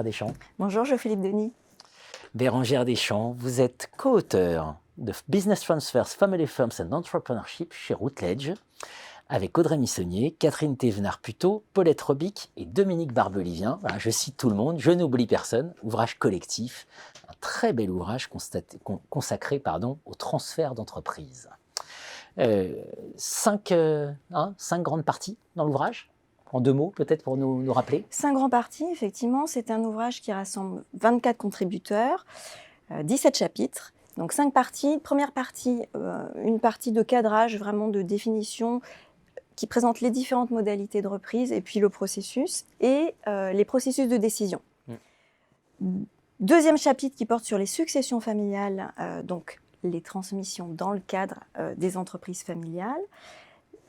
Deschamps. Bonjour, Philippe Denis. Bérengère Deschamps, vous êtes co-auteur de Business Transfers, Family Firms and Entrepreneurship chez Routledge, avec Audrey Missonnier, Catherine Thévenard-Puteaux, Paulette Robic et Dominique Barbelivien. Voilà, je cite tout le monde, je n'oublie personne. Ouvrage collectif, un très bel ouvrage consacré au transfert d'entreprise. 5 grandes parties dans l'ouvrage. En 2 mots, peut-être pour nous rappeler. 5 grandes parties, effectivement. C'est un ouvrage qui rassemble 24 contributeurs, 17 chapitres. Donc 5 parties. Première partie, une partie de cadrage, vraiment de définition, qui présente les différentes modalités de reprise et puis le processus et les processus de décision. Deuxième chapitre qui porte sur les successions familiales, donc les transmissions dans le cadre des entreprises familiales.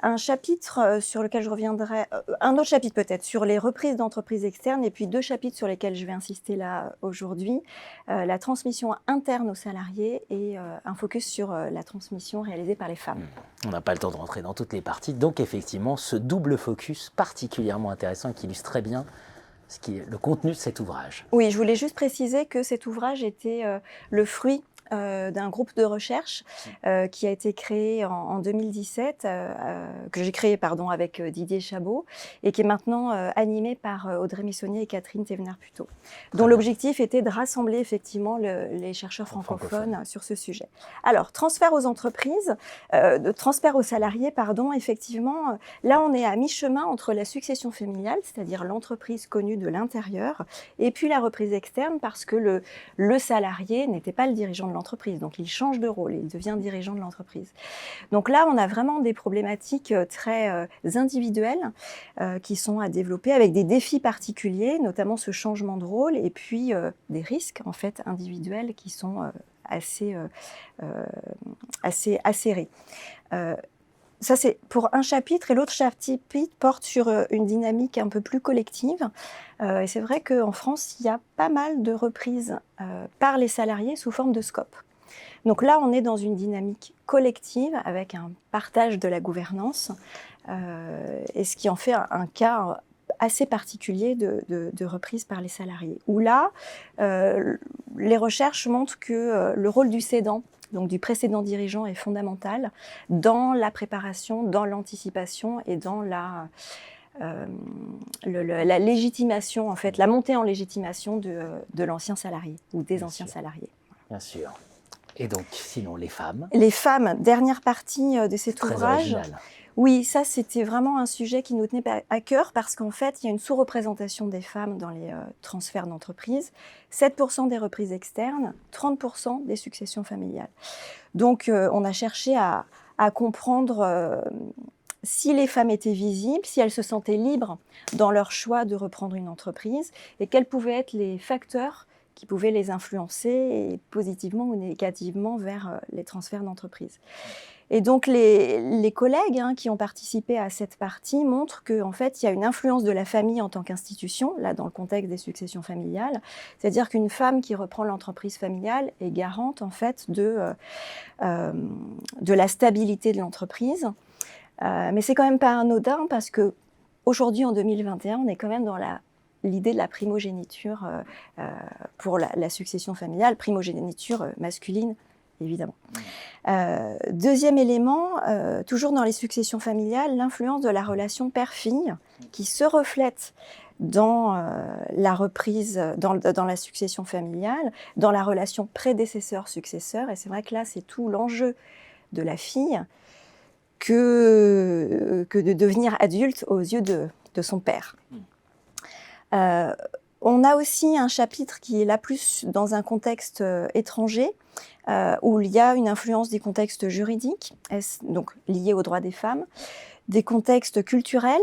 Un chapitre sur lequel je reviendrai, un autre chapitre peut-être sur les reprises d'entreprises externes et puis 2 chapitres sur lesquels je vais insister là aujourd'hui, la transmission interne aux salariés et un focus sur la transmission réalisée par les femmes. On n'a pas le temps de rentrer dans toutes les parties, donc effectivement ce double focus particulièrement intéressant qui illustre très bien ce qui est le contenu de cet ouvrage. Oui, je voulais juste préciser que cet ouvrage était le fruit d'un groupe de recherche qui a été créé en 2017, que j'ai créé avec Didier Chabot, et qui est maintenant animé par Audrey Missonnier et Catherine Thévenard-Puteaux, dont l'objectif était de rassembler effectivement les chercheurs francophones sur ce sujet. Alors, transfert aux entreprises, transfert aux salariés, effectivement, là on est à mi-chemin entre la succession familiale, c'est-à-dire l'entreprise connue de l'intérieur, et puis la reprise externe, parce que le salarié n'était pas le dirigeant de l'entreprise, donc il change de rôle, il devient dirigeant de l'entreprise. Donc là, on a vraiment des problématiques très individuelles qui sont à développer avec des défis particuliers, notamment ce changement de rôle et puis des risques en fait individuels qui sont assez acérés. Ça, c'est pour un chapitre, et l'autre chapitre porte sur une dynamique un peu plus collective. Et c'est vrai qu'en France, il y a pas mal de reprises par les salariés sous forme de scope. Donc là, on est dans une dynamique collective avec un partage de la gouvernance, et ce qui en fait un cas assez particulier de reprise par les salariés. Où là, les recherches montrent que le rôle du cédant, donc du précédent dirigeant, est fondamental dans la préparation, dans l'anticipation et dans la légitimation, en fait, la montée en légitimation de l'ancien salarié ou des anciens salariés. Bien sûr. Et donc, sinon, les femmes. Les femmes, dernière partie de cet ouvrage. Très original. Oui, ça c'était vraiment un sujet qui nous tenait à cœur parce qu'en fait, il y a une sous-représentation des femmes dans les transferts d'entreprise. 7% des reprises externes, 30% des successions familiales. Donc, on a cherché à comprendre si les femmes étaient visibles, si elles se sentaient libres dans leur choix de reprendre une entreprise et quels pouvaient être les facteurs qui pouvaient les influencer et positivement ou négativement vers les transferts d'entreprise. Et donc les collègues qui ont participé à cette partie montrent qu'en fait, il y a une influence de la famille en tant qu'institution, là dans le contexte des successions familiales, c'est-à-dire qu'une femme qui reprend l'entreprise familiale est garante en fait de la stabilité de l'entreprise. Mais c'est quand même pas anodin parce que aujourd'hui en 2021, on est quand même dans l'idée de la primogéniture pour la succession familiale, primogéniture masculine, évidemment. Deuxième élément, toujours dans les successions familiales, l'influence de la relation père-fille qui se reflète dans la reprise, dans la succession familiale, dans la relation prédécesseur-successeur. Et c'est vrai que là, c'est tout l'enjeu de la fille que de devenir adulte aux yeux de son père. On a aussi un chapitre qui est là plus dans un contexte étranger, où il y a une influence des contextes juridiques, donc liés aux droits des femmes, des contextes culturels,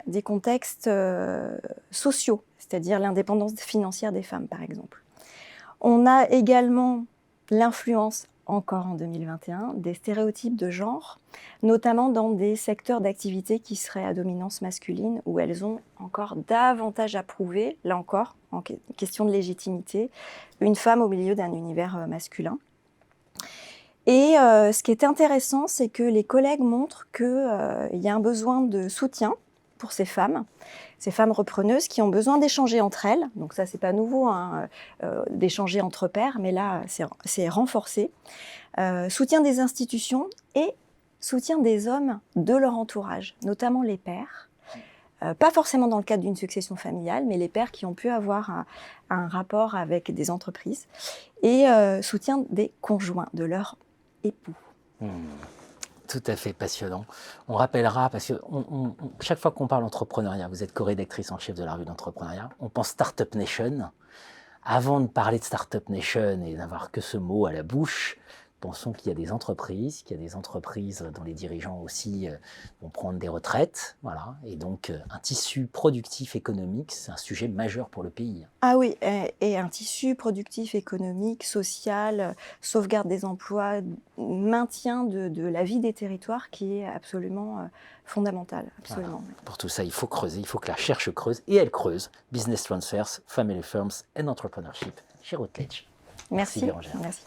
des contextes sociaux, c'est-à-dire l'indépendance financière des femmes, par exemple. On a également l'influence, encore en 2021, des stéréotypes de genre, notamment dans des secteurs d'activité qui seraient à dominance masculine, où elles ont encore davantage à prouver, là encore, en question de légitimité, une femme au milieu d'un univers masculin. Et ce qui est intéressant, c'est que les collègues montrent qu'il y a un besoin de soutien pour ces femmes repreneuses qui ont besoin d'échanger entre elles. Donc ça, c'est pas nouveau, d'échanger entre pairs, mais là, c'est renforcé. Soutien des institutions et soutien des hommes de leur entourage, notamment les pères. Pas forcément dans le cadre d'une succession familiale, mais les pères qui ont pu avoir un rapport avec des entreprises. Et soutien des conjoints, de leurs époux. Tout à fait passionnant. On rappellera, parce que chaque fois qu'on parle entrepreneuriat, vous êtes co-rédactrice en chef de la revue d'entrepreneuriat, on pense Startup Nation. Avant de parler de Startup Nation et d'avoir que ce mot à la bouche, pensons qu'il y a des entreprises, dont les dirigeants aussi vont prendre des retraites, voilà. Et donc un tissu productif économique, c'est un sujet majeur pour le pays. Ah oui, et un tissu productif économique, social, sauvegarde des emplois, maintien de la vie des territoires qui est absolument fondamental. Absolument. Voilà. Pour tout ça, il faut creuser, il faut que la recherche creuse, et elle creuse. Business Transfers, Family Firms and Entrepreneurship chez Routledge. Merci Bérangère. Merci.